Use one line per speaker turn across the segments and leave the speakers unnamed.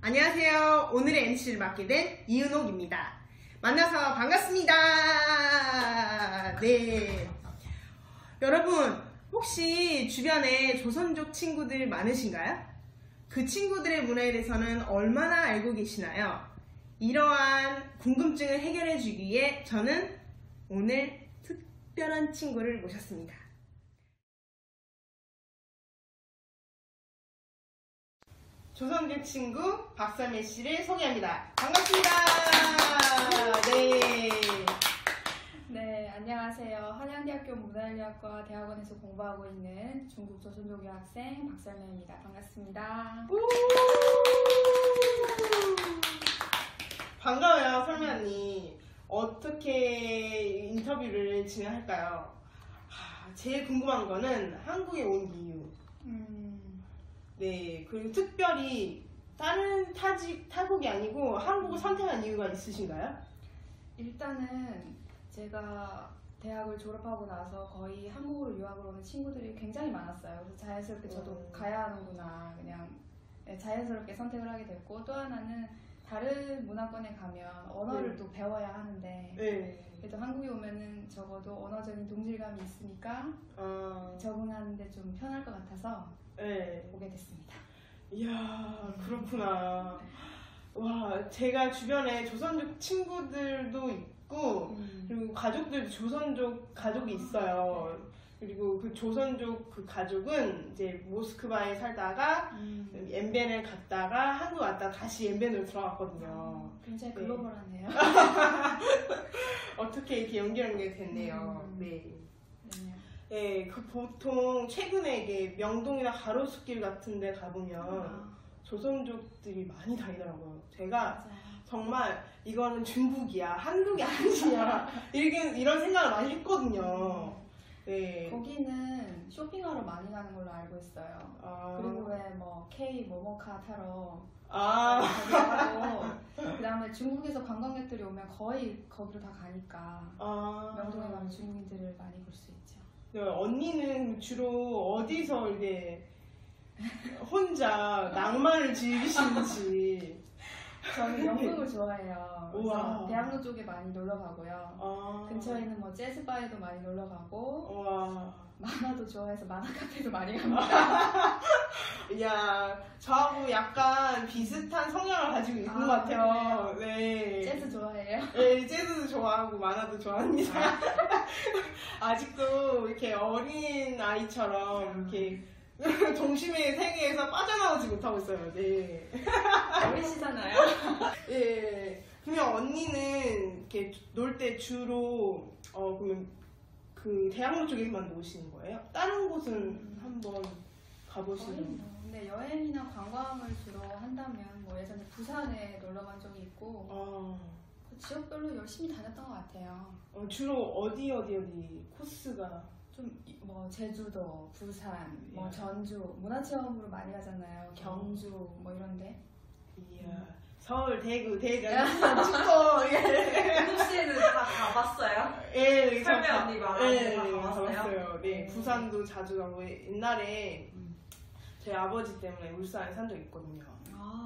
안녕하세요. 오늘의 MC를 맡게 된 이은옥입니다. 만나서 반갑습니다. 네. 여러분, 혹시 주변에 조선족 친구들 많으신가요? 그 친구들의 문화에 대해서는 얼마나 알고 계시나요? 이러한 궁금증을 해결해 주기 위해 저는 오늘 특별한 친구를 모셨습니다. 조선족 친구 박설매 씨를 소개합니다. 반갑습니다. 네.
네, 안녕하세요. 한양대학교 문화인류학과 대학원에서 공부하고 있는 중국 조선족 유학생 박설매입니다. 반갑습니다.
반가워요, 설매 언니. 어떻게 인터뷰를 진행할까요? 제일 궁금한 거는 한국에 온 이유. 네, 그리고 특별히 다른 타국이 아니고 한국을 선택한 이유가 있으신가요?
일단은 제가 대학을 졸업하고 나서 거의 한국으로 유학을 오는 친구들이 굉장히 많았어요. 그래서 자연스럽게 저도 가야 하는구나, 그냥 자연스럽게 선택을 하게 됐고, 또 하나는 다른 문화권에 가면 언어를 또 배워야 하는데 그래도 한국에 오면은 적어도 언어적인 동질감이 있으니까 적응하는데 좀 편할 것 같아서 오게 됐습니다.
이야, 그렇구나. 와, 제가 주변에 조선족 친구들도 있고 그리고 가족들도 조선족 가족이 있어요. 그리고 그 조선족 그 가족은 이제 모스크바에 살다가 엠벤을 갔다가 한국 왔다가 다시 엠벤으로 들어갔거든요.
굉장히 글로벌하네요.
어떻게 이렇게 연결이 됐네요. 네, 그 보통 최근에 이게 명동이나 가로수길 같은 데 가보면 조선족들이 많이 다니더라고요. 제가 정말 이거는 중국이야, 한국이 아니야, 이런 생각을 많이 했거든요. 네.
거기는 쇼핑하러 많이 가는 걸로 알고 있어요. 그리고 왜 뭐 K 모모카 타러 가고 그 다음에 중국에서 관광객들이 오면 거의 거기로 다 가니까 명동에 가면 중국인들을 많이 볼 수 있죠.
네, 언니는 주로 어디서 이렇게 혼자 낭만을 즐기시는지.
저는 연극을 좋아해요.
우와.
대학로 쪽에 많이 놀러 가고요. 근처에 있는 뭐 재즈바에도 많이 놀러 가고, 만화도 좋아해서 만화 카페도 많이 갑니다.
이야, 저하고 약간 비슷한 성향을 가지고 있는 것 같아요. 네.
재즈 좋아해요?
네, 재즈도 좋아하고 만화도 좋아합니다. 아직도 이렇게 어린 아이처럼 이렇게 동심의 세계에서 빠져나오지 못하고 있어요. 네.
어리시잖아요.
예. 그러면 언니는 이렇게 놀 때 주로 그러면 그 대학로 쪽에만 노시는 거예요? 다른 곳은 한번 가보시는?
근데 여행이나 관광을 주로 한다면 뭐 예전에 부산에 놀러 간 적이 있고 그 지역별로 열심히 다녔던 것 같아요.
주로 어디 코스가?
좀 뭐 제주도, 부산, 뭐 전주 문화체험으로 많이 가잖아요. 경주 뭐 이런데.
이야, 서울, 대구, 대전, 축구.
혹시는 다 가봤어요?
예,
설매 언니가 다
가봤어요. 네, 부산도 자주 가고 옛날에 저희 아버지 때문에 울산에 산 적 있거든요.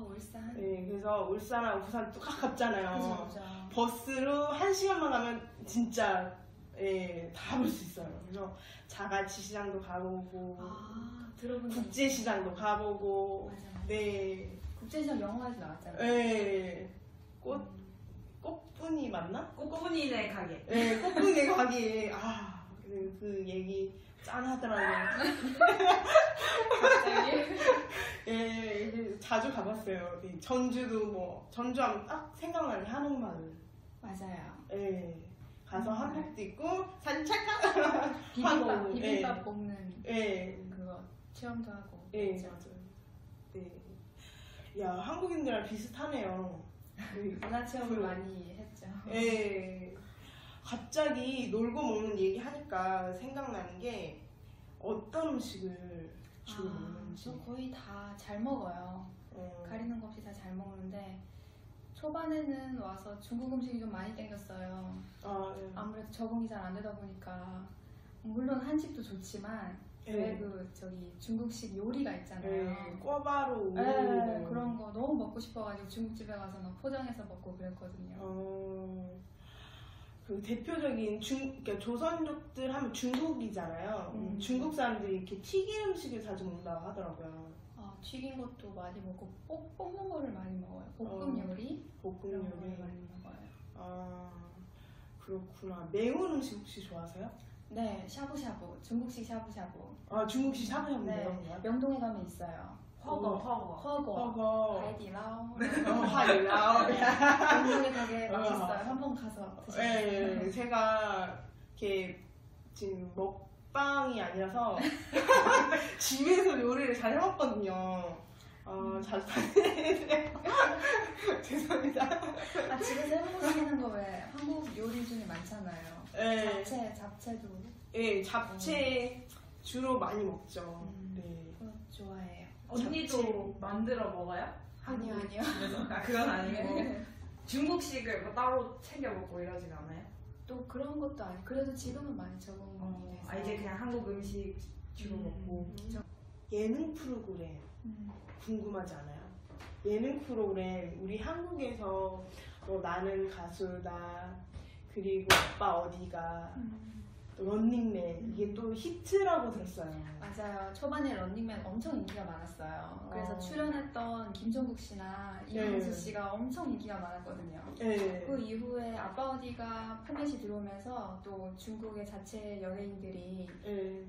울산.
네, 그래서 울산하고 부산 또 가깝잖아요.
그죠.
버스로 1시간만 가면 진짜 다 볼 수 있어요. 그래서 자갈치 시장도 가보고,
들어본
국제시장도 가보고.
맞아.
네.
국제시장 영화에서 나왔잖아요.
네. 꽃분이 맞나?
꽃분이네 가게.
네, 꽃분이 가게. 그 얘기 짠하더라고요.
갑자기?
예, 자주 가봤어요. 전주도 전주하면 딱 생각나는 한옥마을.
맞아요.
예. 가서 한복도 입고 사진 찰칵
비빔밥 볶는 그거 체험도 하고.
맞아요. 네. 야, 한국인들이랑 비슷하네요.
문화 체험을 많이 했죠.
갑자기 놀고 먹는 얘기 하니까 생각나는 게 어떤 음식을 주로 먹는지.
저 거의 다 잘 먹어요. 가리는 거 없이 다 잘 먹는데 초반에는 와서 중국 음식이 좀 많이 땡겼어요. 아무래도 적응이 잘 안 되다 보니까 물론 한식도 좋지만 왜 그 저기 중국식 요리가 있잖아요.
네, 꿔바로
네, 그런 거 너무 먹고 싶어가지고 중국집에 가서 막 포장해서 먹고 그랬거든요.
그 대표적인 그러니까 조선족들 하면 중국이잖아요. 중국 사람들이 이렇게 튀긴 음식을 자주 먹는다고 하더라고요.
튀긴 것도 많이 먹고 볶는 거를 많이 먹어요. 볶음 요리?
볶음
그런
요리
거를 많이 먹어요.
그렇구나. 매운 음식 혹시 좋아하세요?
네, 샤브샤브. 중국식 샤브샤브.
중국식 샤브샤브
네,
매운가요?
명동에 가면 있어요.
허거.
허거, 하이디라오.
하이라오.
명동에 가게 맛있어요. 한번 가서 드셔보세요.
네, 제가 이렇게 지금 먹방이 아니라서 집에서 요리를 잘 해먹거든요. 자주 다니는데 죄송합니다.
집에서 해먹으시는 거 왜 한국 요리 중에 많잖아요.
네.
잡채도.
네, 잡채 주로 많이 먹죠. 네.
그거 좋아해요.
언니도 만들어 먹어요?
아니요.
그건 아니고 중국식을 뭐 따로 챙겨 먹고 이러진 않아요?
또 그런 것도 아니고 그래도 지금은 많이 적응이 돼서.
이제 그냥 한국 음식 주로 먹고.
예능 프로그램 궁금하지 않아요? 예능 프로그램 우리 한국에서 나는 가수다, 그리고 오빠 어디가, 또 런닝맨, 이게 또 히트라고 들었어요.
맞아요. 초반에 런닝맨 엄청 인기가 많았어요. 그래서 출연했던 김종국 씨나 이명수 씨가 엄청 인기가 많았거든요.
네.
그 이후에 아빠 어디가 판매시 들어오면서 또 중국의 자체 연예인들이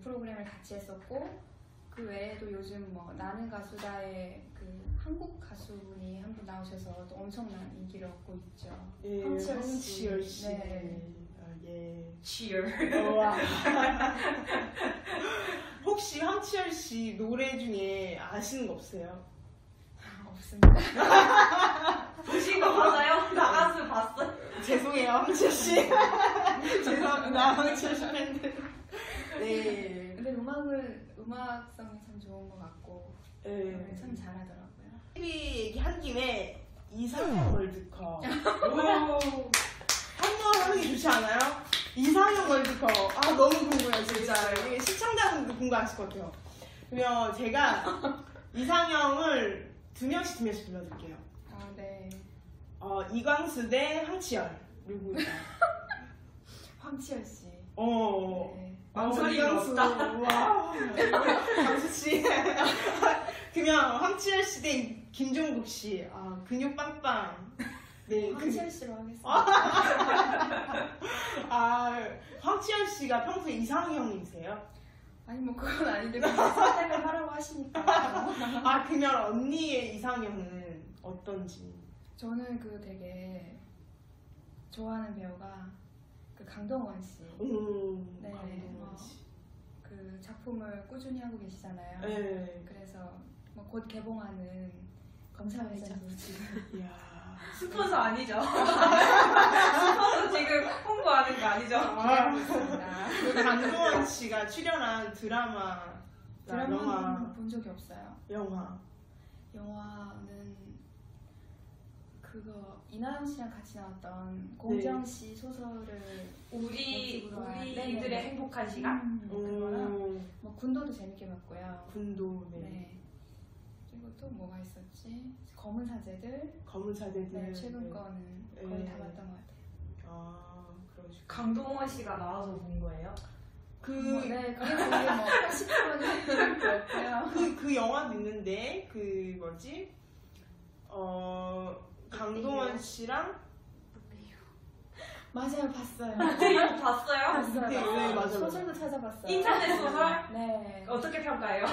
프로그램을 같이 했었고, 그 외에도 요즘 뭐 나는 가수다의 그 한국 가수분이 한 분 나오셔서 또 엄청난 인기를 얻고 있죠.
황치열 씨.
네.
Cheer.
혹시 황치열 씨 노래 중에 아시는 거 없어요?
없습니다.
보신 거 맞아요? 나가수 봤어요?
죄송해요, 황치열 씨. 죄송합니다, 황치열 씨 팬들. 네.
근데 음악성이 참 좋은 것 같고 참 잘하더라고요.
TV 얘기한 김에 이상형 월드컵 한번 하는 게 좋지 않아요? 이상형 월드컵 너무 궁금해요 진짜. 이게 시청자분들도 궁금하실 것 같아요. 그러면 제가 이상형을 두 명씩 불러드릴게요.
네.
이광수 대 황치열. 누구예요?
황치열 씨.
네.
망설이가 없다.
와, 광수 씨. 그러면 황치열 씨 대 김종국 씨. 근육 빵빵. 네.
황치열 씨로 하겠습니다.
황치열 씨가 평소에 이상형이세요?
아니 뭐 그건 아닌데 선택을 하라고 하시니까.
그러면 언니의 이상형은 어떤지?
저는 그 되게 좋아하는 배우가 그 강동원 씨.
네. 강동원 씨.
그 작품을 꾸준히 하고 계시잖아요.
네.
그래서 뭐 곧 개봉하는 검사회장도 지금.
이야.
스폰서 아니죠? 스폰서 지금 홍보하는 거 아니죠?
네,
그 강동원 씨가 출연한 드라마는
본 적이 없어요.
영화는
그거 이나영 씨랑 같이 나왔던 공정 씨 소설을
우리들의 행복한 시간?
그거랑 뭐 군도도 재밌게 봤고요.
군도.
네. 그리고 또 뭐가 있었지? 검은 사제들.
네,
최근 거는 거의 다 봤던 것 같아요.
그러시구나.
강동원 씨가 나와서 본 거예요?
그게 거의 뭐 80%는 그렇고요.
그 영화도 있는데 그 뭐지? 강동원 씨랑
맞아요, 봤어요.
이거 봤어요?
네, 맞아요.
소설도 찾아봤어요.
인터넷 소설?
네.
어떻게 평가해요?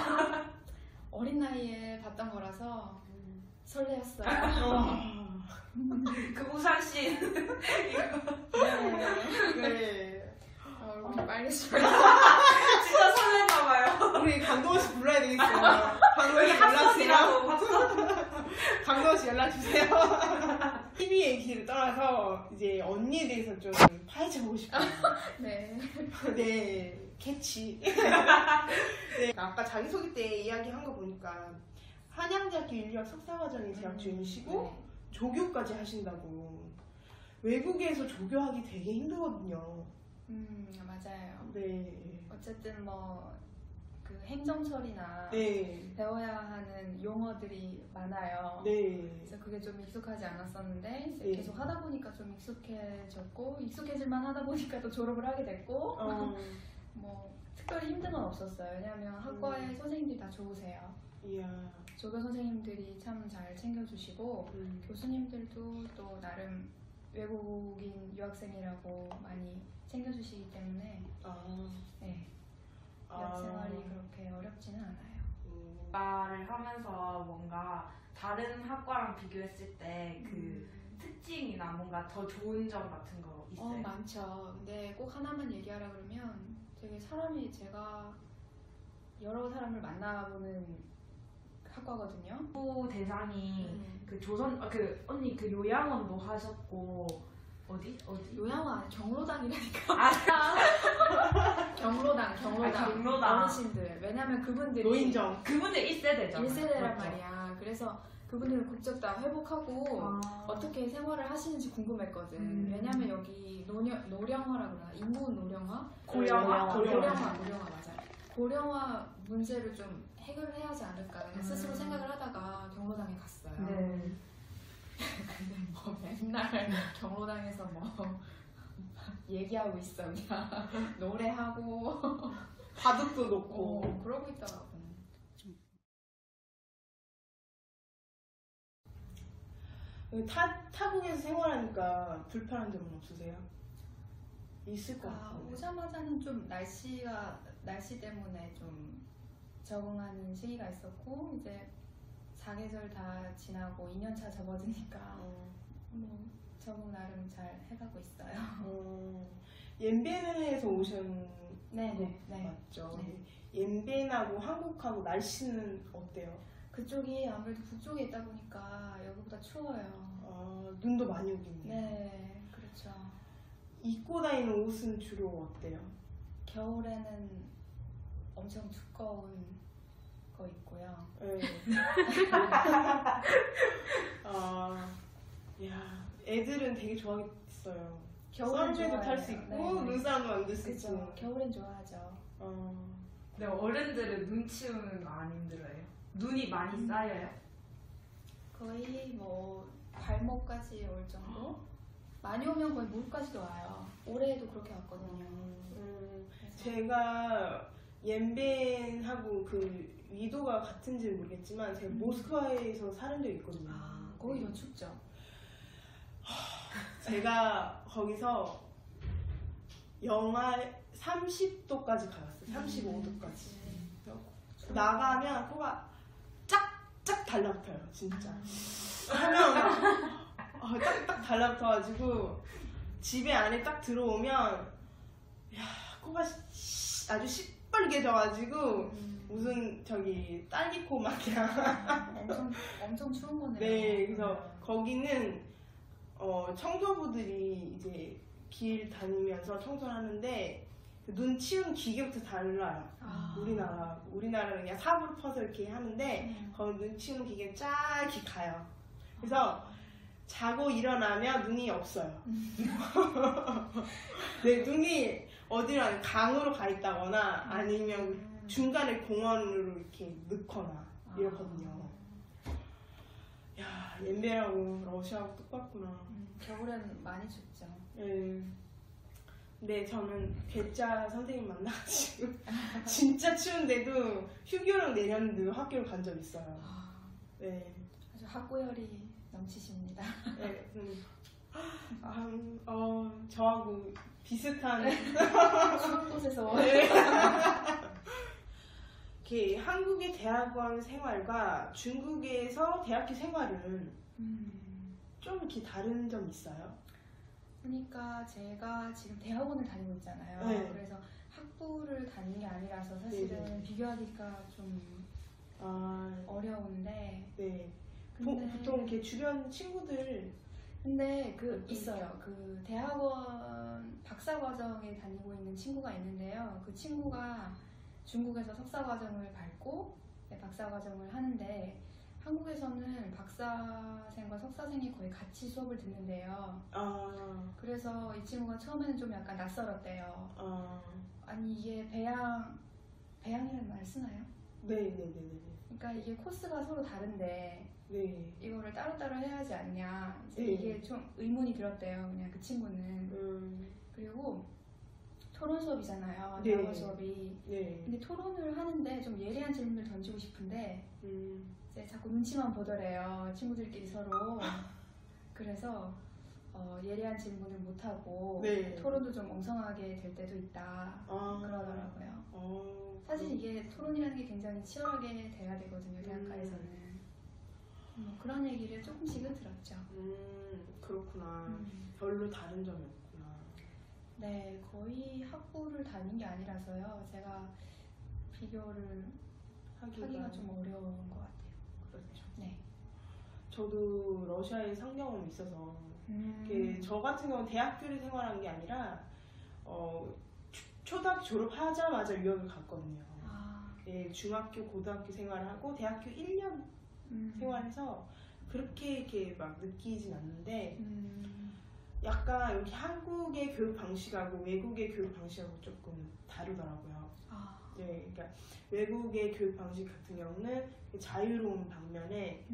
어린 나이에 봤던 거라서 설레었어요.
그 우상씨
네.
얼굴이 빨개지고.
진짜 설렜나봐요.
우리 강동원 씨 불러야 되겠어요. 강동원 씨 연락주세요. 강동원 씨 연락주세요. TV 얘기를 떠나서 이제 언니에 대해서 좀 파헤쳐보고 싶어요.
네.
네, 캐치. 네, 아까 자기소개 때 이야기한 거 보니까 한양대학교 인류학 석사과정에 재학 중이시고 조교까지 하신다고. 외국에서 조교하기 되게 힘들거든요.
맞아요.
네.
어쨌든 뭐 그 행정 처리나
네.
배워야 하는 용어들이 많아요.
네.
그래서 그게 좀 익숙하지 않았었는데 이제
네.
계속 하다 보니까 좀 익숙해졌고 익숙해질만 하다 보니까 또 졸업을 하게 됐고 뭐 특별히 힘든 건 없었어요. 왜냐하면 학과의 선생님들이 다 좋으세요.
이야.
조교 선생님들이 참 잘 챙겨주시고 교수님들도 또 나름 외국인 유학생이라고 많이 챙겨주시기 때문에 네, 유학 생활이 그렇게 어렵지는 않아요.
말을 하면서 뭔가 다른 학과랑 비교했을 때 그 특징이나 뭔가 더 좋은 점 같은 거 있어요?
많죠. 근데 꼭 하나만 얘기하라 그러면 되게 사람이 제가 여러 사람을 만나보는 학과거든요.
후 대상이 그 조선 그 언니 그 요양원도 하셨고 어디?
요양원 경로당이라니까. 경로당
경로당.
어르신들. 왜냐면 그분들이
노인정.
그분들 1세대죠.
1세대란
맞죠?
말이야. 그래서 그분들은 국적 다 회복하고 어떻게 생활을 하시는지 궁금했거든. 왜냐면 여기 노령화라고 그러나? 인구 노령화?
고령화?
고령화 맞아. 고령화 문제를 좀 해결을 해야 하지 않을까 스스로 생각을 하다가 경로당에 갔어요.
네.
근데 뭐 맨날 경로당에서 뭐 얘기하고 있어 그냥 노래하고
바둑도 놓고.
그러고 있더라고.
타국에서 생활하니까 불편한 점은 없으세요? 있을 것 같아요.
오자마자는 좀 날씨 때문에 좀 적응하는 시기가 있었고 이제 4계절 다 지나고 2년차 접어드니까 뭐 적응 나름 잘 해가고 있어요.
옌벤에서 오신
네.
맞죠?
네.
옌벤하고 한국하고 날씨는 어때요?
그쪽이 아무래도 북쪽에 있다 보니까 여기보다 추워요.
눈도 많이 오겠네요.
네, 그렇죠.
입고 다니는 옷은 주로 어때요?
겨울에는 엄청 두꺼운 거 있고요.
네. 야, 애들은 되게 좋아하겠어요. 선베도 탈 수 있고 눈사람도 만들 수 있고.
그렇죠. 겨울엔 좋아하죠.
근데 어른들은 눈 치우는 거 안 힘들어요? 눈이 많이 쌓여요?
거의 뭐 발목까지 올 정도? 많이 오면 거의 무릎까지도 와요. 올해도 그렇게 왔거든요.
제가 옌벤하고 그 위도가 같은지는 모르겠지만 제가 모스크바에서 살은 적이 있거든요.
거기 더 춥죠?
제가 거기서 영하 30도까지 가봤어요. 35도까지. 나가면 코가 쫙쫙 달라붙어요, 진짜. 하면 딱 달라붙어가지고 집에 안에 딱 들어오면 야 코가 아주 시뻘개져가지고 무슨 저기 딸기코 마냥
엄청 추운 거네요.
네, 그래서 거기는 청소부들이 이제 길 다니면서 청소를 하는데 눈 치우는 기계부터 달라요. 우리나라는 그냥 삽으로 퍼서 이렇게 하는데 거기 눈 치우는 기계는 쫙 이렇게 가요. 그래서 자고 일어나면 눈이 없어요. 네, 눈이 어디로 강으로 가 있다거나 아니면 중간에 공원으로 이렇게 넣거나 이렇거든요. 야, 옌벤하고 러시아하고 똑같구나.
겨울에는 많이 춥죠.
네. 네, 저는 괴짜 선생님 만나가지고 진짜 추운데도 휴교를 내렸는데 학교를 간 적 있어요. 네.
아주 학구열이 넘치십니다.
네, 저하고 비슷한
추운 곳에서
네. 이렇게 한국의 대학원 생활과 중국에서 대학교 생활은 좀 이렇게 다른 점 있어요?
그러니까 제가 지금 대학원을 다니고 있잖아요.
네.
그래서 학부를 다닌 게 아니라서 사실은
네.
비교하기가 좀 어려운데.
네.
근데
보통 이렇게 주변 친구들
근데 있어요. 그 대학원 박사 과정에 다니고 있는 친구가 있는데요. 그 친구가 중국에서 석사 과정을 밟고 박사 과정을 하는데 한국에서는 박사생과 석사생이 거의 같이 수업을 듣는데요. 그래서 이 친구가 처음에는 좀 약간 낯설었대요. 아니 이게 배양이라는 말 쓰나요?
네네네네.
그러니까 이게 코스가 서로 다른데
네.
이거를 따로따로 해야 하지 않냐. 이제
네.
이게 좀 의문이 들었대요. 그냥 그 친구는. 그리고 토론 수업이잖아요.
네.
영어 수업이.
네.
근데 토론을 하는데 좀 예리한 질문을 던지고 싶은데 이제 자꾸 눈치만 보더래요. 친구들끼리 서로. 그래서 예리한 질문을 못하고
네.
토론도 좀 엉성하게 될 때도 있다. 그러더라고요. 사실 이게 토론이라는 게 굉장히 치열하게 돼야 되거든요. 대학가에서는. 뭐 그런 얘기를 조금씩은 들었죠.
그렇구나. 별로 다른 점이 없구나.
네, 거의 학부를 다닌 게 아니라서요. 제가 비교를 하기가 좀 어려운 것 같아요.
그렇죠.
네.
저도 러시아에 상경험이 있어서 저 같은 경우는 대학교를 생활한 게 아니라 초등학교 졸업하자마자 유학을 갔거든요. 예, 중학교, 고등학교 생활하고 대학교 1년 생활해서 그렇게 이렇게 막 느끼진 않는데 약간 여기 한국의 교육 방식하고 외국의 교육 방식하고 조금 다르더라고요. 네, 그러니까 외국의 교육 방식 같은 경우는 자유로운 반면에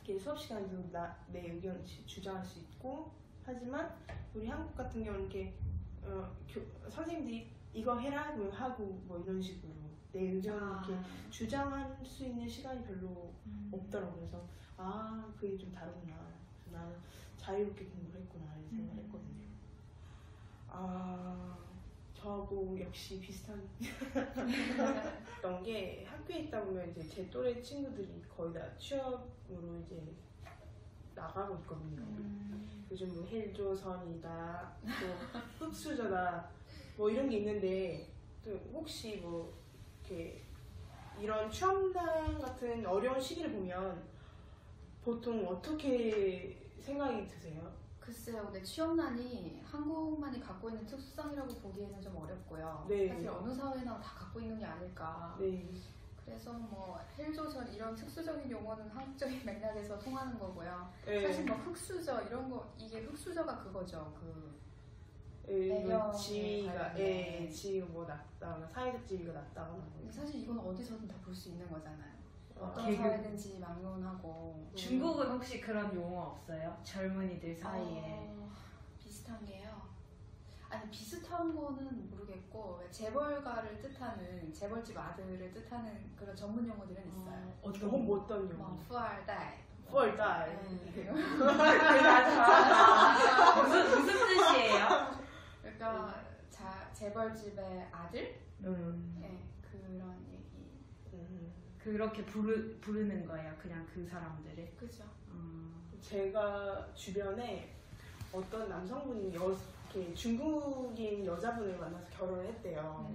이렇게 수업 시간에도 내 의견을 주장할 수 있고 하지만 우리 한국 같은 경우는 이렇게 선생님들이 이거 해라 하고 뭐 이런 식으로 내 의견을 이렇게 주장할 수 있는 시간이 별로 없더라고요. 그래서 그게 좀 다르구나. 나는 자유롭게 공부를 했구나 이런 생각을 했거든요. 저하고 역시 비슷한 게 학교에 있다 보면 이제 제 또래 친구들이 거의 다 취업으로 이제 나가고 있거든요. 요즘 뭐 헬조선이다, 또 흑수저다, 뭐 이런 게 있는데 또 혹시 뭐 이렇게 이런 취업난 같은 어려운 시기를 보면 보통 어떻게 생각이 드세요?
글쎄요, 근데 취업난이 한국만이 갖고 있는 특수성이라고 보기에는 좀 어렵고요.
네.
사실 어느 사회나 다 갖고 있는 게 아닐까.
네.
그래서 뭐 헬조선 이런 특수적인 용어는 한국적인 맥락에서 통하는 거고요.
네.
사실 뭐 흑수저 이런 거 이게 흑수저가 그거죠.
뭐 지위가 지위가 뭐 낮다거나 사회적 지위가 낮다거나 뭐.
사실 이건 어디서든 다 볼 수 있는 거잖아요. 어떤
계급.
사회든지 막론하고.
중국은 혹시 그런 용어 없어요? 젊은이들 사이에.
비슷한 게요. 아니 비슷한 거는 모르겠고 재벌가를 뜻하는 재벌집 아들을 뜻하는 그런 전문 용어들은 있어요.
어떤 용어?
뭐 후알다이.
후알다이.
무슨 뜻이에요?
그러니까 재벌집의 아들? 네, 그런 얘기.
그렇게 부르는 거예요, 그냥 그 사람들을.
그죠.
제가 주변에 어떤 남성분이 이렇게 중국인 여자분을 만나서 결혼을 했대요.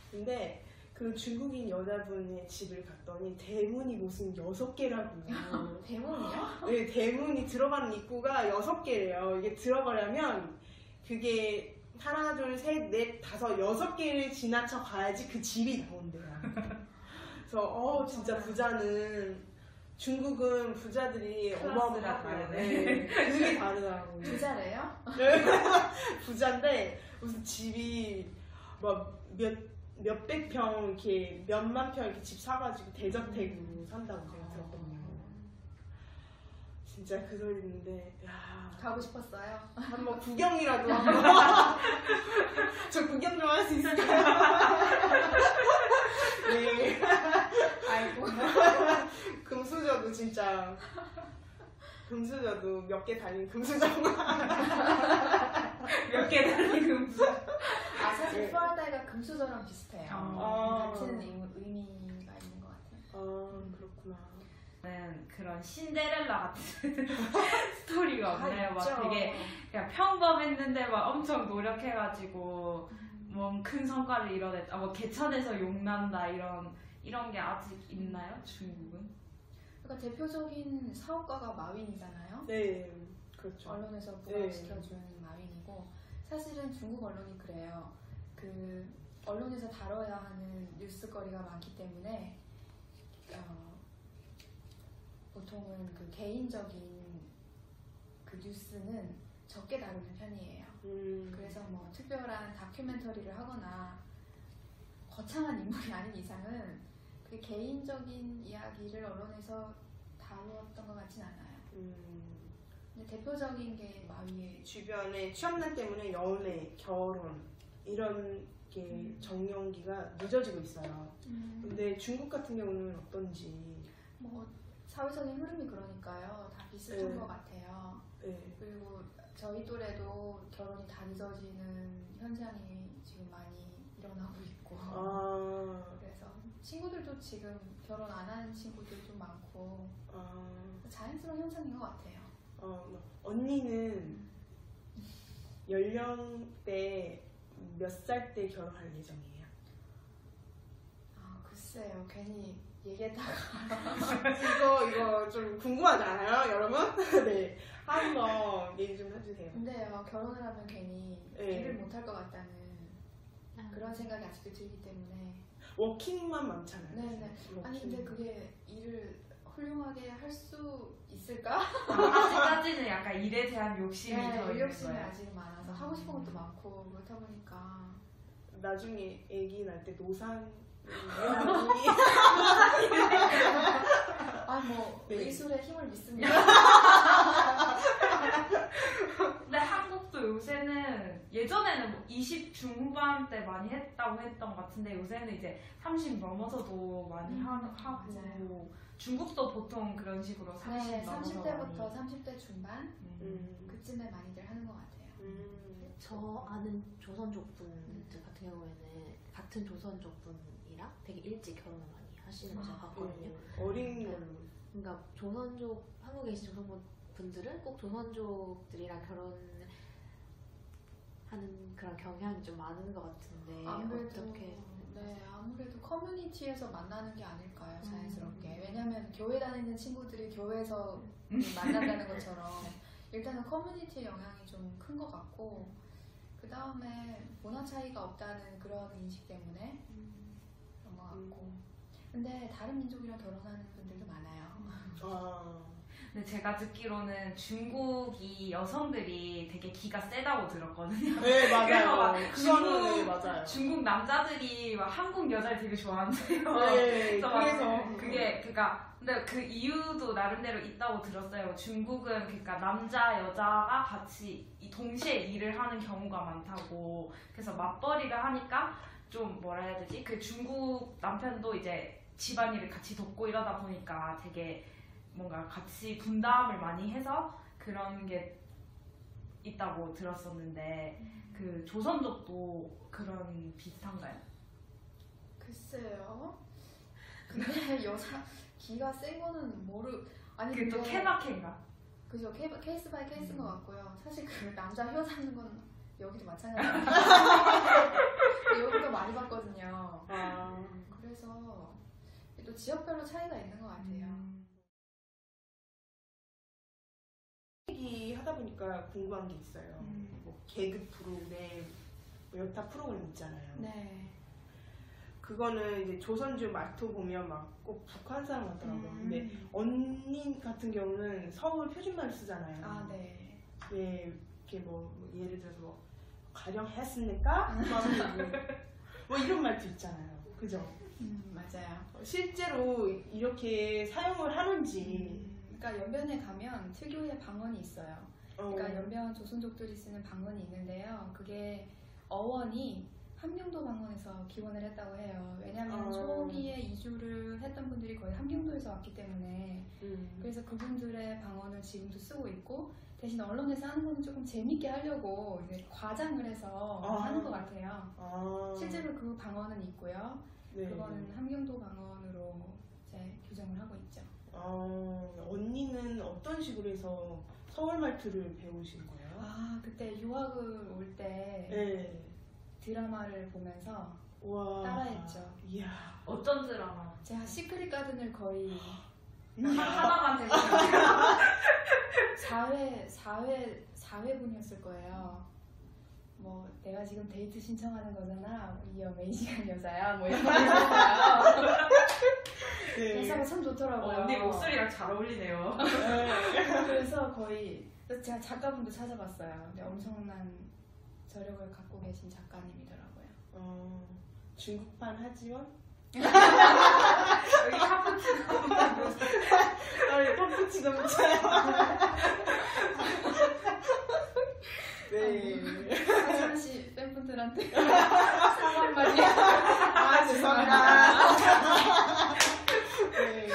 근데 그 중국인 여자분의 집을 갔더니 대문이 무슨 6개라고요.
대문이요?
네, 대문이 들어가는 입구가 6개래요. 이게 들어가려면 그게 하나, 둘, 셋, 넷, 다섯, 6개를 지나쳐 가야지 그 집이 나온대요. 그래서 진짜 부자는 중국은 부자들이 어마어마하고
다르네.
되게 다르더라고요.
부자래요?
부자인데 무슨 집이 막 몇백 평 이렇게 몇만 평 이렇게 집 사가지고 대저택으로 산다고 제가 들었거든요. 진짜 그 소리 듣는데
가고 싶었어요.
한번 구경이라도 한번 저 구경 좀 할 수 있을까요? 네.
아이고.
금수저도 진짜 금수저도 몇 개 달린 금수저가
몇 개 달린 금수.
사실 후알다이가 금수저랑 비슷해요. 같은 의미가 있는 것 같아요.
그렇구나.
그런 신데렐라 같은 스토리가 없나요? 막
있죠.
되게 그냥 평범했는데 막 엄청 노력해가지고 뭐 큰 성과를 이뤄냈다. 뭐 개천에서 용난다 이런 게 아직 있나요? 중국은?
그러니까 대표적인 사업가가 마윈이잖아요.
네, 그렇죠.
언론에서 부각시켜준 마윈이고 사실은 중국 언론이 그래요. 그 언론에서 다뤄야 하는 뉴스거리가 많기 때문에 보통은 그 개인적인 그 뉴스는 적게 다루는 편이에요. 그래서 뭐 특별한 다큐멘터리를 하거나 거창한 인물이 아닌 이상은 그 개인적인 이야기를 언론에서 다루었던 것 같진 않아요. 근데 대표적인 게 마위의
주변에 취업난 때문에 연애, 결혼 이런 게 정년기가 늦어지고 있어요. 근데 중국 같은 경우는 어떤지.
뭐 사회적인 흐름이 그러니까요. 다 비슷한
네.
것 같아요.
네.
그리고 저희 또래도 결혼이 다 늦어지는 현상이 지금 많이 일어나고 있고 그래서 친구들도 지금 결혼 안 하는 친구들 좀 많고 자연스러운 현상인 것 같아요.
언니는 연령대 몇 살 때 결혼할 예정이에요?
글쎄요. 괜히 얘기했다가
이거 좀 궁금하지 않아요, 여러분? 네, 한번 얘기 좀 해주세요.
근데요, 결혼을 하면 괜히
네.
일을 못할 것 같다는 그런 생각이 아직도 들기 때문에.
워킹만 많잖아요.
네네. 아니 근데 그게 일을 훌륭하게 할 수 있을까?
아직까지는 약간 일에 대한 욕심이 더
네, 일
있는
욕심이
거예요.
아직 많아서 하고 싶은 것도 많고 그렇다 보니까
나중에 아기 날 때 노산
뭐
네.
의술의 힘을 믿습니다.
근데 한국도 요새는 예전에는 뭐 20 중후반 때 많이 했다고 했던 것 같은데 요새는 이제 30 넘어서도 많이 하고
맞아요.
중국도 보통 그런 식으로 30
네,
넘어서
30대부터
많이.
30대 중반 그쯤에 많이들 하는 것 같아요.
저 아는 조선족 분들 같은 경우에는 같은 조선족 분이랑 되게 일찍 결혼을 많이 하시는 걸 제가 봤거든요.
어린 걸로.
그러니까 조선족, 한국에 계신 조선족 분들은 꼭 조선족들이랑 결혼하는 그런 경향이 좀 많은 것 같은데 어떻게
아무래도 커뮤니티에서 만나는 게 아닐까요, 자연스럽게. 왜냐면 교회 다니는 친구들이 교회에서 만난다는 것처럼 일단은 커뮤니티의 영향이 좀 큰 것 같고 그 다음에 문화 차이가 없다는 그런 인식 때문에 그런 것 같고 근데 다른 민족이랑 결혼하는 분들도 많아요.
근데 제가 듣기로는 중국이 여성들이 되게 기가 세다고 들었거든요.
네,
그래서 막
맞아요. 그거는 네, 맞아요.
중국 남자들이 막 한국 여자를 되게 좋아한대요.
네,
그래서 막
그래서
그러니까 근데 그 이유도 나름대로 있다고 들었어요. 중국은 그러니까 남자 여자가 같이 동시에 일을 하는 경우가 많다고. 그래서 맞벌이를 하니까 좀 뭐라 해야 되지? 그 중국 남편도 이제 집안일을 같이 돕고 이러다 보니까 되게 뭔가 같이 분담을 많이 해서 그런 게 있다고 들었었는데 그 조선족도 그런 비슷한가요?
글쎄요. 근데 여자 기가 센 거는 아니
그게 또
근데
케바케인가?
그죠. 케이스 바이 케이스인 것 같고요. 사실 그 남자 휘어잡는 건 여기도 마찬가지예요. 여기도 많이 봤거든요. 그래서 또 지역별로 차이가 있는 것 같아요.
얘기 하다 보니까 궁금한 게 있어요. 뭐 개그 프로그램, 뭐 여타 프로그램 있잖아요.
네.
그거는 이제 조선족 말투 보면 막 꼭 북한 사람 같더라고요. 근데 언니 같은 경우는 서울 표준말을 쓰잖아요.
네.
왜 이렇게 뭐 예를 들어서 뭐 가령 했습니까? 뭐 이런 말투 있잖아요. 그죠?
맞아요.
실제로 이렇게 사용을 하는지.
그러니까 연변에 가면 특유의 방언이 있어요. 그러니까 연변 조선족들이 쓰는 방언이 있는데요. 그게 어원이 함경도 방언에서 기원을 했다고 해요. 왜냐하면 초기에 이주를 했던 분들이 거의 함경도에서 왔기 때문에 그래서 그분들의 방언을 지금도 쓰고 있고 대신 언론에서 하는 거는 조금 재밌게 하려고 이제 과장을 해서 하는 것 같아요. 실제로 그 방언은 있고요.
네.
그거는 함경도 방언으로 이제 규정을 하고 있죠.
언니는 어떤 식으로 해서 서울 말투를 배우신 거예요?
그때 유학을 올 때
네. 드라마를
보면서
우와.
따라했죠.
이야.
어떤 드라마?
제가 시크릿 가든을 거의
하나만 되고
4회분이었을 거예요. 뭐 내가 지금 데이트 신청하는 거잖아. 이 어메이징한 여자야. 뭐 이런 거 있었어요.
네.
대사가 참 좋더라고요.
언니 목소리랑 잘 어울리네요.
그래서 거의 제가 작가분도 찾아봤어요. 근데 엄청난 저력을 갖고 계신 작가님이더라고요.
중국판 하지원?
여기 카푸치노.
아니, 카푸치노 묻혀요. 네.
하지원 씨 팬분들한테 사과 한마디.
아, 죄송합니다. 네.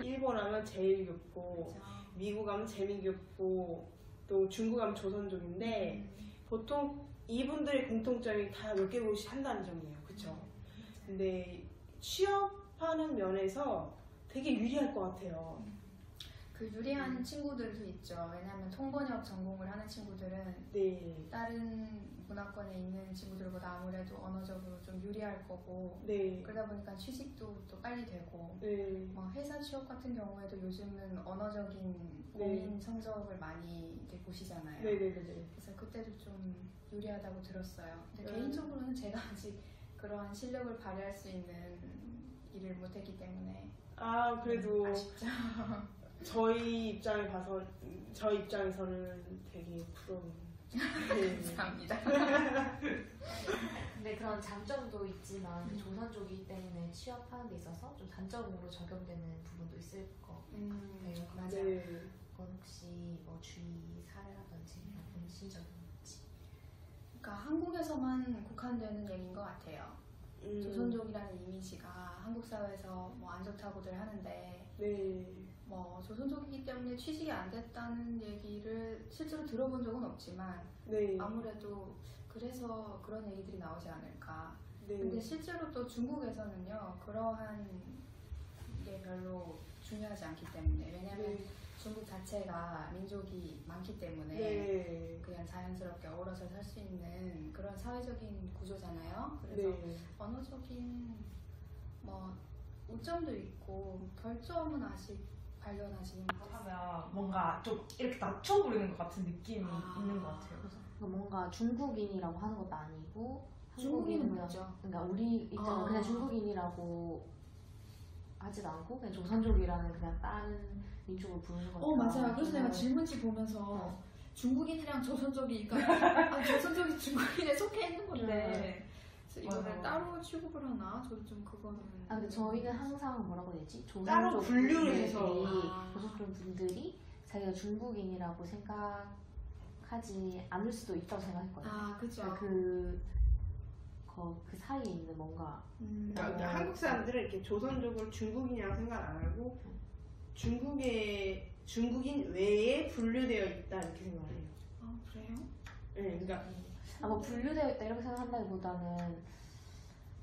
일본 하면 제일 귀엽고, 미국 하면 재미귀엽고, 또 중국 하면 조선족인데, 보통 이분들의 공통점이 다 몇 개 곳이 한다는 점이에요. 그쵸? 근데 취업하는 면에서 되게 유리할 것 같아요.
그 유리한 친구들도 있죠. 왜냐하면 통번역 전공을 하는 친구들은
네.
다른 문화권에 있는 친구들보다 아무래도 언어적으로 좀 유리할 거고
네.
그러다 보니까 취직도 또 빨리 되고
네.
뭐 회사 취업 같은 경우에도 요즘은 언어적인 공인 성적을 많이 이렇게 보시잖아요.
네네네.
그래서 그때도 좀 유리하다고 들었어요. 근데
네.
개인적으로는 제가 아직 그러한 실력을 발휘할 수 있는 일을 못했기 때문에
아, 그래도
아쉽죠.
저희 입장에서는 되게 부러운. 네.
감사합니다.
근데 그런 장점도 있지만 조선족이기 때문에 취업하는 데 있어서 좀 단점으로 적용되는 부분도 있을 것 같아요.
맞아요.
네.
그건 혹시 뭐 주의 사례라든지 보신 적이 있는지?
그러니까 한국에서만 국한되는 얘기인 것 같아요. 조선족이라는 이미지가 한국 사회에서 뭐 안 좋다고들 하는데
네.
뭐 조선족이기 때문에 취직이 안 됐다는 얘기를 실제로 들어본 적은 없지만
네.
아무래도 그래서 그런 얘기들이 나오지 않을까.
네.
근데 실제로 또 중국에서는요 그러한 게 별로 중요하지 않기 때문에 왜냐하면
네.
중국 자체가 민족이 많기 때문에
네.
그냥 자연스럽게 어우러져 살 수 있는 그런 사회적인 구조잖아요. 그래서
네.
언어적인 뭐 우점도 있고 별점은 아직 발견하지는 못했어요.
하면 뭔가 좀 이렇게 낮춰 부르는 것 같은 느낌이 있는 것 같아요.
그래서 뭔가 중국인이라고 하는 것도 아니고
중국인은
한국인은
뭐죠?
그러니까 우리 입장은 그냥 중국인이라고 하지도 않고 그냥 조선족이라는 그냥 다른 민족을 부르는 것처럼.
맞아요. 그래서 내가 질문지 보면서 중국인이랑 조선족이 그러니까 조선족이 중국인에 속해 있는 건데 그래서 이거를 따로 취급을 하나? 저도 좀 그거는.
근데 저희는 항상 뭐라고 해야 되지?
따로 분류를 해서.
조선족 분들이 자기가 중국인이라고 생각하지 않을 수도 있다고 생각했거든요.
그죠.
그 사이에 있는 뭔가
그러니까 한국 사람들은 이렇게 조선족을 중국인이라고 생각 안 하고 중국인 외에 분류되어 있다 이렇게 생각해요.
그래요?
네, 그러니까
뭐 분류되어 있다 이렇게 생각한다기보다는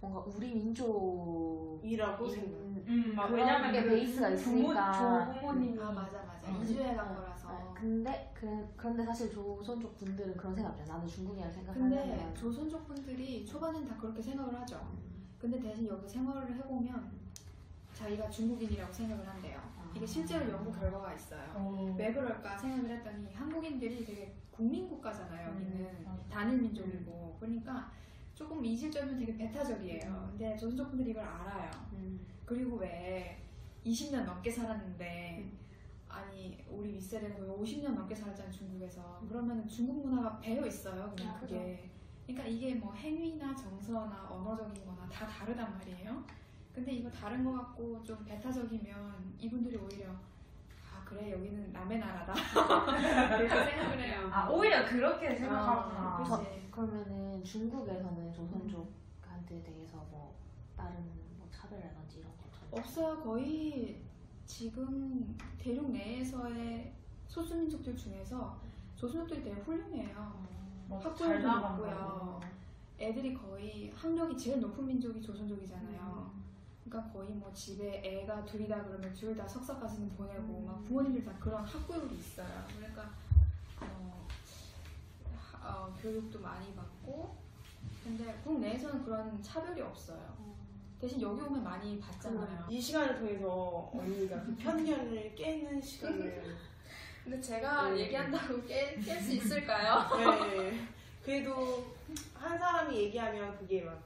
뭔가 우리 민족이라고
생각.
왜냐면
게 베이스가 있으니까.
조부모님이
맞아. 이주해 간 거라서.
그런데 사실 조선족 분들은 그런 생각 없잖아요. 나는 중국이라고
근데
생각하면.
조선족 분들이 초반엔 다 그렇게 생각을 하죠. 근데 대신 여기 생활을 해보면 자기가 중국인이라고 생각을 한대요. 이게 실제로 연구 결과가 있어요. 왜 그럴까 생각을 했더니 한국인들이 되게 국민국가잖아요. 여기는 단일 민족이고 그러니까 조금 이질적이면 되게 배타적이에요. 근데 조선족 분들이 이걸 알아요. 그리고 왜 20년 넘게 살았는데 아니 우리 윗세대는 거의 50년 넘게 살았잖아요. 중국에서. 그러면 중국 문화가 배어 있어요. 그냥 그게. 그러니까 이게 뭐 행위나 정서나 언어적인 거나 다 다르단 말이에요. 근데 이거 다른 거 같고 좀 배타적이면 이분들이 오히려 그래 여기는 남의 나라다 그렇게 생각을 해요.
오히려 그렇게 생각하구나.
그러면은 중국에서는 조선족한테 대해서 뭐 다른 뭐 차별이라든지 이런 거
없어요. 거의 지금 대륙 내에서의 소수민족들 중에서 조선족들이 되게 훌륭해요. 학교도 높고요. 애들이 거의 학력이 제일 높은 민족이 조선족이잖아요. 그러니까 거의 뭐 집에 애가 둘이다 그러면 둘 다 석사까지는 보내고 막 부모님들 다 그런 학교율이 있어요. 그러니까 교육도 많이 받고 근데 국내에서는 그런 차별이 없어요. 대신 여기 오면 많이 받잖아요.
이 시간을 통해서 언니가 그 편견을 깨는 시간을.
근데 제가 얘기한다고 깰 수 있을까요?
네. 그래도 한 사람이 얘기하면 그게 막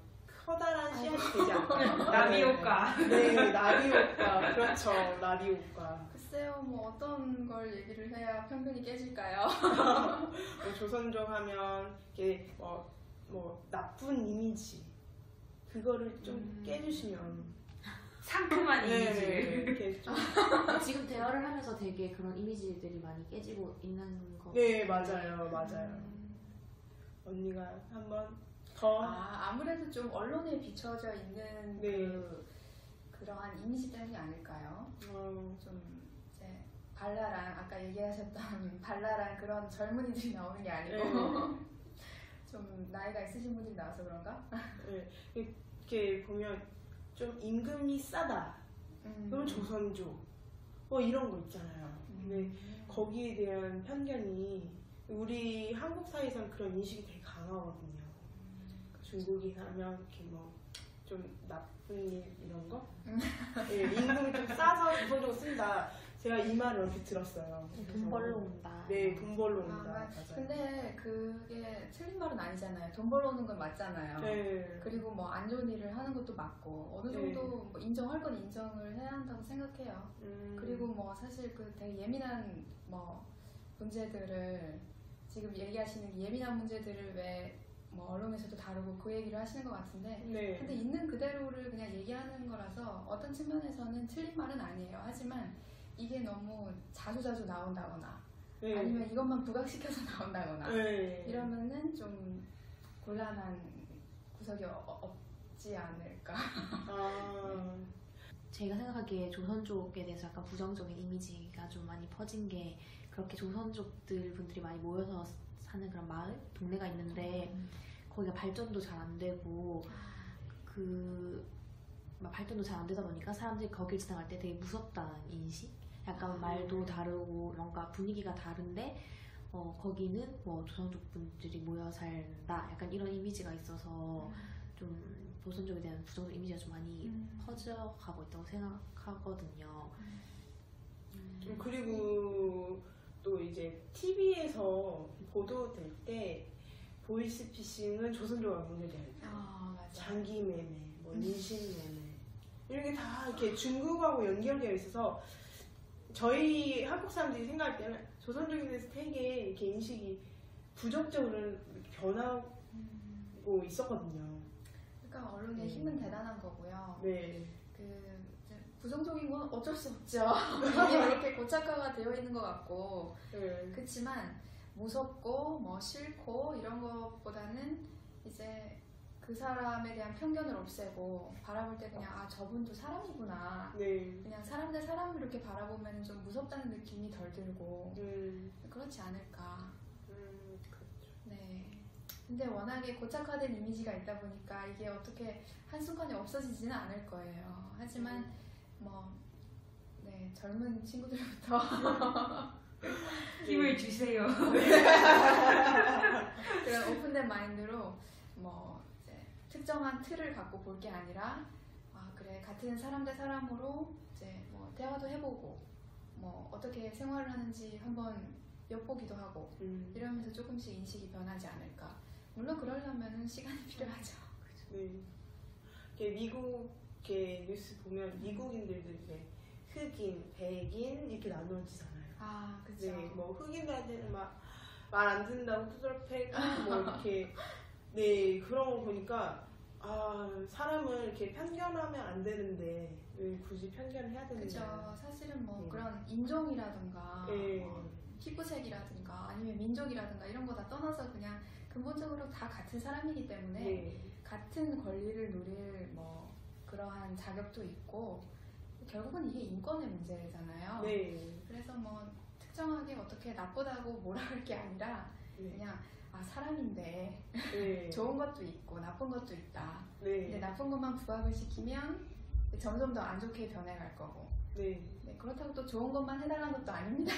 커다란 씨앗이 되지 않나요?
나비 효과.
네, 나비 효과. 그렇죠, 나비 효과.
글쎄요, 뭐 어떤 걸 얘기를 해야 편견이 깨질까요?
조선족 하면 이게 뭐 나쁜 이미지. 그거를 좀 깨주시면
상큼한 이미지를.
이렇게 좀
지금 대화를 하면서 되게 그런 이미지들이 많이 깨지고 있는 거.
네, 맞아요. 언니가 한번 더
아무래도 좀 언론에 비춰져 있는
네.
그러한 이미지 때문이 아닐까요? 좀 이제 발랄한 아까 얘기하셨던 발랄한 그런 젊은이들이 나오는 게 아니고 좀 나이가 있으신 분들이 나와서 그런가?
네. 이렇게 보면 좀 임금이 싸다. 그럼 조선족 뭐 이런 거 있잖아요. 근데 거기에 대한 편견이 우리 한국 사회에서는 그런 인식이 되게 강하거든요. 중국이 하면 이렇게 뭐 좀 나쁜 일 이런 거? 네, 임금이 좀 싸서 조선족을 쓴다. 제가 이 말을 이렇게 들었어요.
돈 벌러 온다.
네, 돈 벌러 온다. 맞아요.
근데 그게 틀린 말은 아니잖아요. 돈 벌러 오는 건 맞잖아요.
네.
그리고 뭐 안 좋은 일을 하는 것도 맞고 어느 정도 뭐 인정할 건 인정을 해야 한다고 생각해요. 그리고 뭐 사실 그 되게 예민한 뭐 문제들을 지금 얘기하시는 예민한 문제들을 왜 뭐 언론에서도 다루고 그 얘기를 하시는 것 같은데
네.
근데 있는 그대로를 그냥 얘기하는 거라서 어떤 측면에서는 틀린 말은 아니에요. 하지만 이게 너무 자주자주 나온다거나
네.
아니면 이것만 부각시켜서 나온다거나
네.
이러면은 좀 곤란한 구석이 없지 않을까.
제가 생각하기에 조선족에 대해서 약간 부정적인 이미지가 좀 많이 퍼진 게 그렇게 조선족들 분들이 많이 모여서 사는 그런 마을, 동네가 있는데 거기가 발전도 잘 안 되고 막 발전도 잘 안 되다 보니까 사람들이 거길 지나갈 때 되게 무섭다는 인식? 약간 말도 다르고 뭔가 분위기가 다른데 거기는 뭐 조선족 분들이 모여 살다 약간 이런 이미지가 있어서 좀 조선족에 대한 부정적 이미지가 좀 많이 퍼져가고 있다고 생각하거든요.
그리고 또 이제 TV에서 보도될 때 보이스피싱은 조선족과 문제돼요.
맞아.
장기 매매, 뭐 인신 매매 이런 게 다 이렇게 중국하고 연결되어 있어서 저희 한국 사람들이 생각할 때는 조선족에 대해서 되게 이렇게 인식이 부정적으로 이렇게 변하고 있었거든요.
그러니까 언론의 힘은 대단한 거고요.
네.
이제 부정적인 건 어쩔 수 없죠. 이미 이렇게 고착화가 되어 있는 것 같고
네.
그렇지만 무섭고 뭐 싫고 이런 것보다는 이제 그 사람에 대한 편견을 없애고 바라볼 때 그냥 저분도 사람이구나.
네.
그냥 사람 대 사람을 이렇게 바라보면 좀 무섭다는 느낌이 덜 들고 그렇지 않을까.
그렇죠.
네. 근데 워낙에 고착화된 이미지가 있다 보니까 이게 어떻게 한순간에 없어지지는 않을 거예요. 하지만 젊은 친구들부터
힘을 주세요.
그런 오픈된 마인드로 이제 특정한 틀을 갖고 볼 게 아니라 그래 같은 사람 대 사람으로 이제 대화도 해보고 어떻게 생활을 하는지 한번 엿보기도 하고 이러면서 조금씩 인식이 변하지 않을까. 물론 그러려면 시간이 필요하죠.
네. 미국 뉴스 보면 미국인들도 이제 흑인, 백인 이렇게 나눠지잖아요.
그렇죠.
네, 뭐 흑인들한테는 막 말 안 듣는다고 두드러 패고 뭐 이렇게 네 그런 거 보니까 사람을 이렇게 편견하면 안 되는데 왜 굳이 편견해야 되는지.
그렇죠. 사실은 그런 인종이라든가 피부색이라든가 아니면 민족이라든가 이런 거 다 떠나서 그냥 근본적으로 다 같은 사람이기 때문에 같은 권리를 누릴 그러한 자격도 있고 결국은 이게 인권의 문제잖아요.
네.
그래서 특정하게 어떻게 나쁘다고 뭐라 할 게 아니라 그냥 사람인데 좋은 것도 있고 나쁜 것도 있다. 근데 나쁜 것만 부각을 시키면 점점 더 안 좋게 변해갈 거고. 그렇다고 또 좋은 것만 해달라는 것도 아닙니다.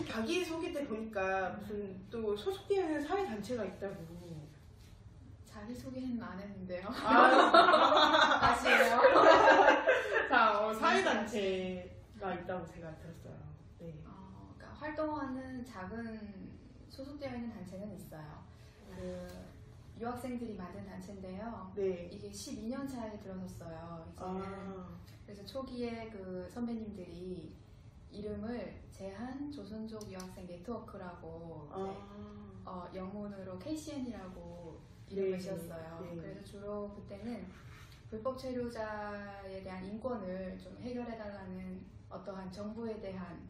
자기 소개 때 보니까 무슨 또 소속되어 있는 사회 단체가 있다고.
자기 소개는 안 했는데요.
아시네요. 사회 단체가 있다고 제가 들었어요. 네.
그러니까 활동하는 작은 소속되어 있는 단체는 있어요. 유학생들이 만든 단체인데요. 이게 12년 차에 들어섰어요. 이제는. 그래서 초기에 그 선배님들이 이름을 제한 조선족 유학생 네트워크라고 영문으로 KCN이라고 이름을 지었어요. 그래서 주로 그때는 불법 체류자에 대한 인권을 좀 해결해달라는 어떠한 정부에 대한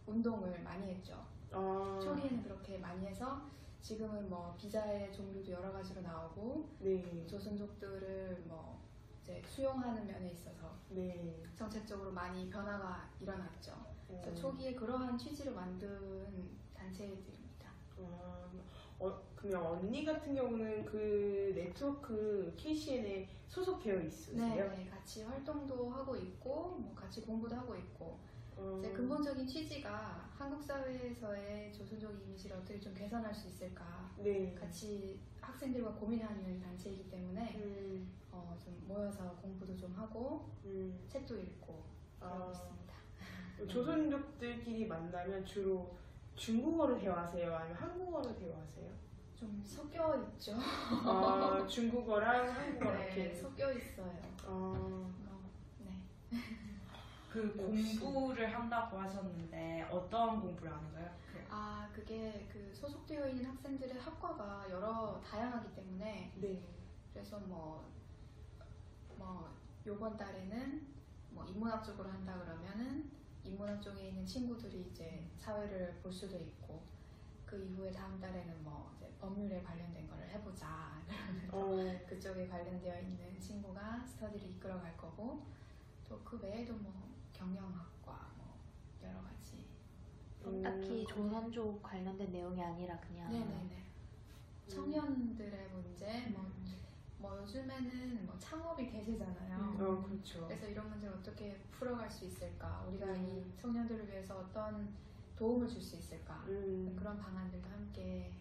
운동을 많이 했죠. 초기에는 그렇게 많이 해서 지금은 뭐 비자의 종류도 여러 가지로 나오고
네.
조선족들을 뭐 이제 수용하는 면에 있어서
네.
정책적으로 많이 변화가 일어났죠. 그래서
음.
초기에 그러한 취지로 만든 단체들입니다.
그러면 언니 같은 경우는 그 네트워크 KCN에 소속되어 있으세요?
네, 같이 활동도 하고 있고 뭐 같이 공부도 하고 있고 이제 근본적인 취지가 한국 사회에서의 조선족 이미지를 어떻게 좀 개선할 수 있을까
네.
같이 학생들과 고민하는 단체이기 때문에 좀 모여서 공부도 좀 하고 책도 읽고 그러고 있습니다.
조선족들끼리 만나면 주로 중국어를 대화하세요? 아니면 한국어를 대화하세요?
좀 섞여 있죠.
중국어랑 한국어
네,
이렇게.
섞여 있어요. 네.
그 공부를 한다고 하셨는데 어떤 공부를 하는 거예요?
그게 그 소속되어 있는 학생들의 학과가 여러 다양하기 때문에
네.
그래서 뭐 요번 달에는 뭐 인문학 쪽으로 한다 그러면은 인문학 쪽에 있는 친구들이 이제 사회를 볼 수도 있고 그 이후에 다음 달에는 뭐 이제 법률에 관련된 거를 해보자 그러면서 그쪽에 관련되어 있는 친구가 스터디를 이끌어갈 거고 또 그 외에도 뭐 경영학과 뭐 여러 가지
딱히 조선족 관련된 내용이 아니라 그냥
네네네 청년들의 문제 뭐 요즘에는 뭐 창업이 대세잖아요.
그렇죠.
그래서 이런 문제를 어떻게 풀어갈 수 있을까? 우리가 이 청년들을 위해서 어떤 도움을 줄 수 있을까? 그런 방안들도 함께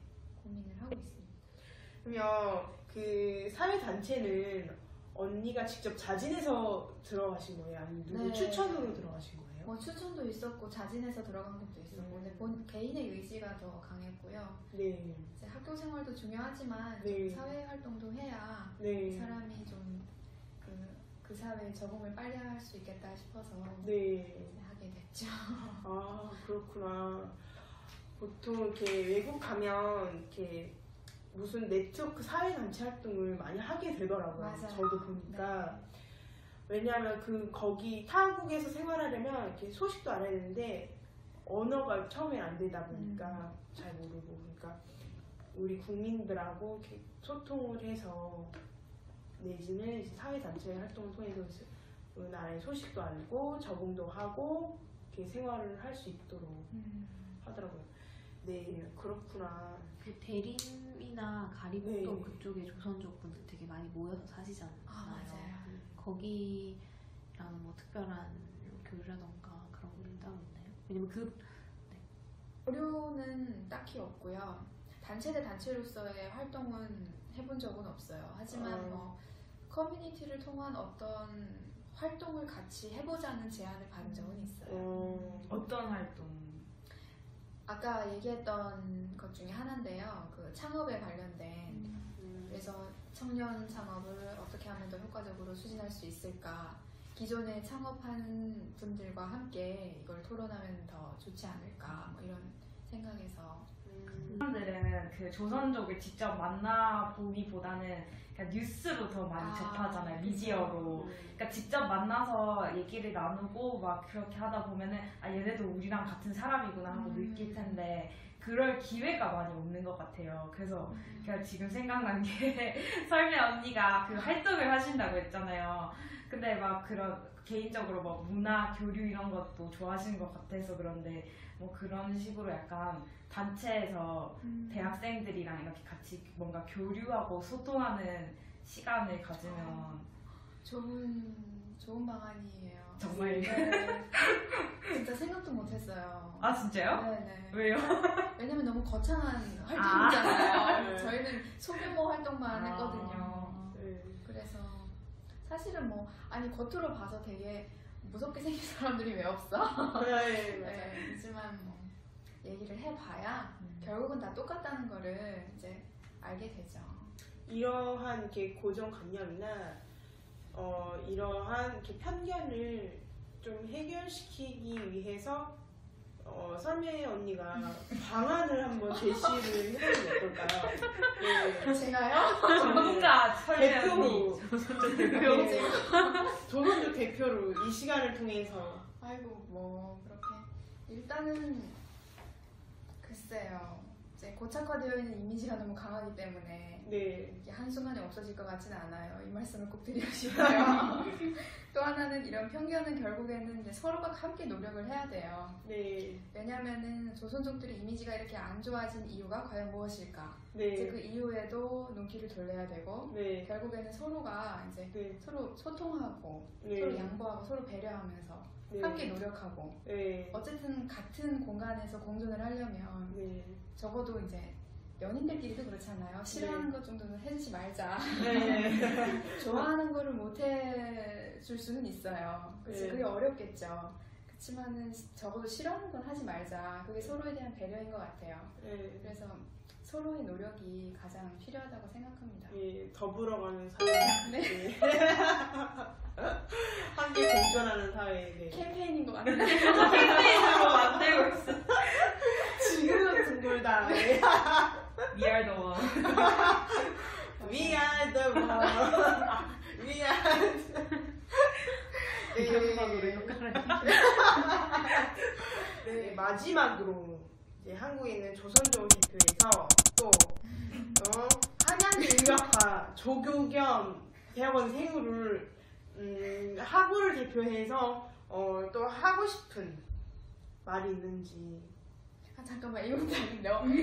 고민을 하고 있습니다.
그러면 그 사회단체는 언니가 직접 자진해서 들어가신 거예요? 아니면 누구
네.
추천으로 들어가신 거예요?
뭐 추천도 있었고 자진해서 들어간 것도 있었고 근데 개인의 의지가 더 강했고요.
네.
이제 학교 생활도 중요하지만
네.
좀 사회 활동도 해야
네.
사람이 좀 그 사회에 적응을 빨리 할 수 있겠다 싶어서
네.
하게 됐죠.
그렇구나. 보통 이렇게 외국 가면 이렇게 무슨 네트워크 사회단체 활동을 많이 하게 되더라고요.
맞아요.
저도 보니까.
네.
왜냐하면 거기 타국에서 생활하려면 이렇게 소식도 알아야 되는데 언어가 처음에 안 되다 보니까 잘 모르고 그러니까 우리 국민들하고 이렇게 소통을 해서 내지는 이제 사회단체 활동을 통해서 그 나라의 소식도 알고 적응도 하고 이렇게 생활을 할 수 있도록 하더라고요. 네, 그렇구나.
그 대림이나 가림도
네.
그쪽에 조선족 분들 되게 많이 모여서 사시잖아요.
맞아요.
거기랑 뭐 특별한 교류라던가 그런 거 따로 있나요? 왜냐면
어려움은 딱히 없고요. 단체 대 단체로서의 활동은 해본 적은 없어요. 하지만 뭐 커뮤니티를 통한 어떤 활동을 같이 해보자는 제안을 받은 적은 있어요.
어떤 활동?
아까 얘기했던 것 중에 하나인데요. 그 창업에 관련된 그래서 청년 창업을 어떻게 하면 더 효과적으로 추진할 수 있을까? 기존에 창업하는 분들과 함께 이걸 토론하면 더 좋지 않을까? 뭐 이런 생각에서
사람들은 그 조선족을 직접 만나보기보다는 그냥 뉴스로 더 많이 접하잖아요. 미디어로. 그러니까 직접 만나서 얘기를 나누고 막 그렇게 하다 보면은 얘네도 우리랑 같은 사람이구나 하고 느낄 텐데 그럴 기회가 많이 없는 것 같아요. 그래서 제가 지금 생각난 게 설매 언니가 그 활동을 하신다고 했잖아요. 근데 막 그런 개인적으로 뭐 문화 교류 이런 것도 좋아하시는 것 같아서 그런데 뭐 그런 식으로 약간 단체에서 대학생들이랑 이렇게 같이 뭔가 교류하고 소통하는 시간을 가지면
좋은 방안이에요.
정말요?
네. 진짜 생각도 못했어요.
아 진짜요?
네네.
왜요?
왜냐면 너무 거창한 활동이잖아요.
네.
저희는 소규모 활동만
아.
했거든요.
네.
그래서 사실은 뭐 겉으로 봐서 되게 무섭게 생긴 사람들이 왜 없어?
네, 맞아요.
네, 하지만 뭐 얘기를 해봐야 결국은 다 똑같다는 거를 이제 알게 되죠.
이러한 이렇게 고정관념이나 이러한 이렇게 편견을 좀 해결시키기 위해서 썰매 언니가 방안을 한번 제시를 해보는 게 어떨까요? 네.
제가요?
전문가 설명.
대표로 조선족 대표로 이 시간을 통해서
아이고 뭐 그렇게 일단은 글쎄요. 이제 고착화되어 있는 이미지가 너무 강하기 때문에
네.
이게 한순간에 없어질 것 같지는 않아요. 이 말씀을 꼭 드리고 싶어요. 또 하나는 이런 편견은 결국에는 이제 서로가 함께 노력을 해야 돼요.
네.
왜냐면은 조선족들의 이미지가 이렇게 안 좋아진 이유가 과연 무엇일까?
네.
이제 그 이후에도 눈길을 돌려야 되고
네.
결국에는 서로가 이제
네.
서로 소통하고
네.
서로 양보하고 서로 배려하면서
네.
함께 노력하고
네.
어쨌든 같은 공간에서 공존을 하려면
네.
적어도 이제 연인들끼리도 그렇잖아요. 싫어하는 것 정도는 해주지 말자.
네.
좋아하는 거를 못 해줄 수는 있어요. 그래서
네.
그게 어렵겠죠. 그렇지만은 적어도 싫어하는 건 하지 말자. 그게 서로에 대한 배려인 것 같아요.
네.
그래서 서로의 노력이 가장 필요하다고 생각합니다.
예, 더불어가는 사회.
네.
네. 함께 공존하는 사회. 네.
캠페인인 것 같아요.
캠페인으로 만들고 있어.
지금은 둥글다. 네.
We are the one.
We are the one. We are 네, 마지막으로 이제 한국에 있는 조선족 대표에서 또 한양일격파 조교 겸 대학원 생으를 학우를 대표해서 또 하고 싶은 말이 있는지.
아, 잠깐만 이거 너무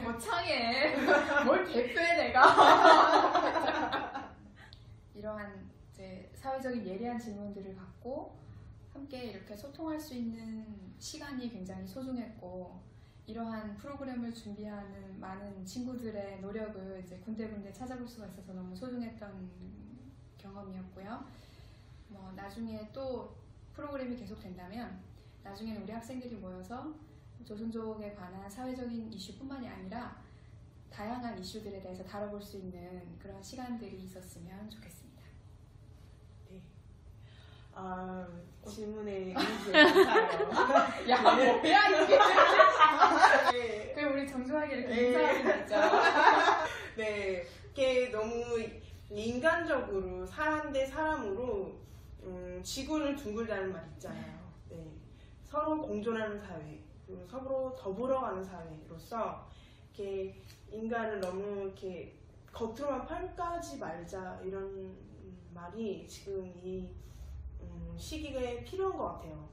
거창해. 뭘 대표해 내가. 이러한 이제 사회적인 예리한 질문들을 갖고 함께 이렇게 소통할 수 있는 시간이 굉장히 소중했고 이러한 프로그램을 준비하는 많은 친구들의 노력을 이제 군데군데 찾아볼 수가 있어서 너무 소중했던 경험이었고요. 뭐 나중에 또 프로그램이 계속된다면 나중에는 우리 학생들이 모여서 조선족에 관한 사회적인 이슈뿐만이 아니라 다양한 이슈들에 대해서 다뤄볼 수 있는 그런 시간들이 있었으면 좋겠습니다.
네. 질문에 감사해요.
야, 뭐야 이게?
네.
그럼 우리 정중하게 이렇게
네.
인사하고 있죠.
네, 이게 너무 인간적으로 사람 대 사람으로 지구를 둥글다는 말 있잖아요. 네, 서로 공존하는 사회, 그리고 서로 더불어가는 사회로서 이렇게 인간을 너무 이렇게 겉으로만 평가하지 말자 이런 말이 지금 이 시기에 필요한 것 같아요.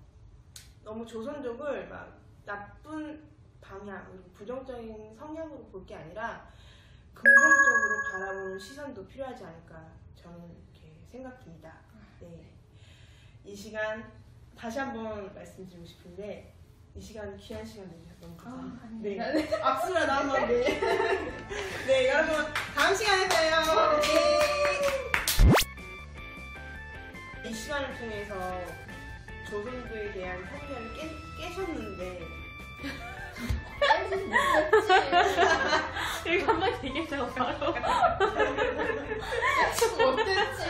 너무 조선족을 막 나쁜 방향, 그리고 부정적인 성향으로 볼 게 아니라 긍정적으로 바라보는 시선도 필요하지 않을까 저는 이렇게 생각합니다. 네. 이 시간 다시 한번 말씀드리고 싶은데 이 시간 귀한 시간 내주셔서 너무 감사합니다. 네. 악수라도 한번. 네. 네, 여러분 다음 시간에 봐요. 네. 이 시간을 통해서 조선족에 대한 편견을 깨셨는데
이거 한번 얘기해줘 바로.
못했지.